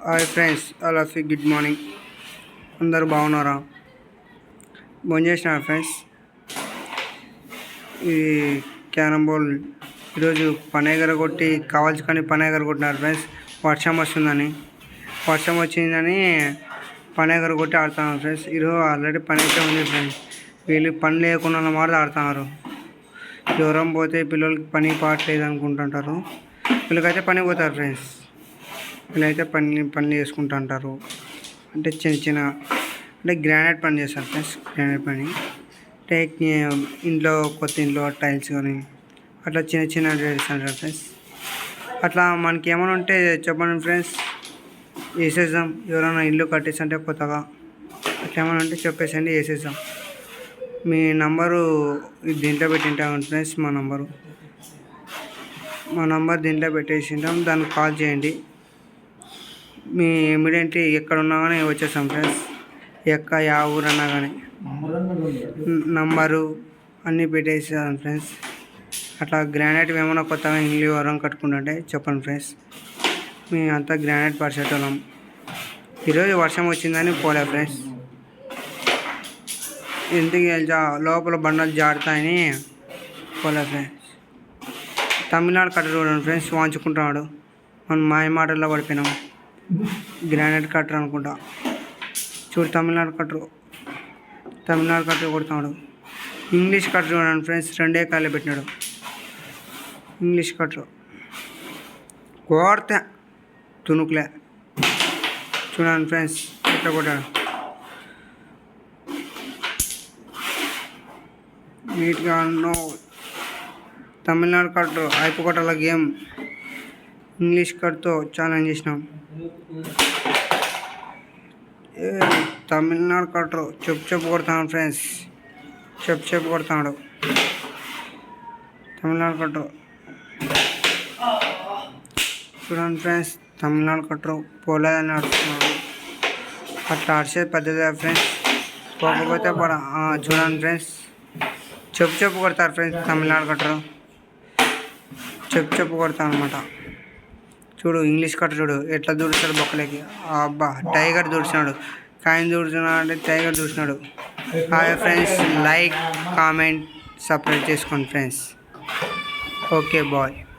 Hi friends, all of you good morning. అందరూ బాగున్నారా? భోజనం చేసినారా ఫ్రెండ్స్? ఇది క్యారమ్ బోర్డ్ ఈరోజు పని ఎగరగొట్టి కావాల్సుకొని పని ఎగరగొట్టినారు ఫ్రెండ్స్. వర్షం వచ్చిందని పని ఎగరగొట్టి ఆడుతున్నారు ఫ్రెండ్స్. ఈరోజు ఆల్రెడీ పని అయితే ఉంది ఫ్రెండ్స్. వీళ్ళు పని లేకుండా మాట ఆడుతున్నారు. దూరం పోతే పిల్లలకి పని పాటలేదు అనుకుంటుంటారు. వీళ్ళకైతే పని పోతారు ఫ్రెండ్స్. వీళ్ళైతే పనులు చేసుకుంటూ ఉంటారు. అంటే చిన్న గ్రానైట్ పని చేస్తారు ఫ్రెండ్స్. గ్రానైట్ పని అంటే కొత్త ఇంట్లో టైల్స్ కానీ అట్లా చిన్న చేస్తుంటారు ఫ్రెండ్స్. అట్లా మనకి ఏమైనా ఉంటే చెప్పండి ఫ్రెండ్స్, వేసేద్దాం. ఎవరైనా ఇల్లు కట్టేసంటే కొత్తగా అట్లా ఏమైనా ఉంటే చెప్పేసండి, వేసేద్దాం. మీ నంబరు దీంట్లో పెట్టింటాం ఫ్రెండ్స్. మా నంబర్ దీంట్లో పెట్టేసింటాం. దానికి కాల్ చేయండి. మీ ఇమీడియట్లీ ఎక్కడ ఉన్నా కానీ వచ్చేస్తాం ఫ్రెండ్స్. యా ఊరన్నా కానీ నంబరు అన్నీ పెట్టేసాం ఫ్రెండ్స్. అట్లా గ్రానైట్ ఏమైనా కొత్తగా ఇల్లు ఎవరైనా కట్టుకుంటుంటే చెప్పండి ఫ్రెండ్స్. మేము అంతా గ్రానైట్ పరిచేటోళ్ళం. ఈరోజు వర్షం వచ్చిందని పోలే ఫ్రెండ్స్. ఎందుకు లోపల బండలు జారుతాయని పోలే ఫ్రెండ్స్. తమిళనాడు కట్టరు చూడండి ఫ్రెండ్స్, వాంచుకుంటున్నాడు. మనం మాయ మాటల్లో పడిపోయినాం. గ్రానైట్ కట్టరు అనుకుంటా. చూడు, తమిళనాడు కట్టరు కొడుతున్నాడు. ఇంగ్లీష్ కట్టరు చూడండి ఫ్రెండ్స్, 2 కాయలు పెట్టినాడు. ఇంగ్లీష్ కట్టరు కోడితే తుణుకులే. చూడండి ఫ్రెండ్స్ ఎట్లా కొట్టాడు. నీట్గా తమిళనాడు కట్టరు అయిపోగొట్టాల గేమ్. ఇంగ్లీష్ కట్తో ఛాలెంజ్ చేసినాం. తమిళనాడు కట్టరు చెప్పు కొడతాను ఫ్రెండ్స్. చెప్పు కొడతాడు తమిళనాడు కట్టరు. చూడండి ఫ్రెండ్స్, తమిళనాడు కట్టరు పోలేదని ఆడుతున్నాడు. అట్లా ఆడిచేది పెద్దదే ఫ్రెండ్స్. పోకపోతే చూడండి ఫ్రెండ్స్, చెప్పు కొడతారు ఫ్రెండ్స్. తమిళనాడు కట్టరు చెప్పు కొడతాను అనమాట. చూడు, ఇంగ్లీష్ కట్ట చూడు ఎట్లా దూడుస్తాడు బొక్కలకి. అబ్బా, టైగర్ దూడిచినాడు. కాయిన్ దూడుతున్నాడు అంటే టైగర్ దూడిచినాడు. Hi friends, like, comment, subscribe చేసుకోండి ఫ్రెండ్స్. Okay bye.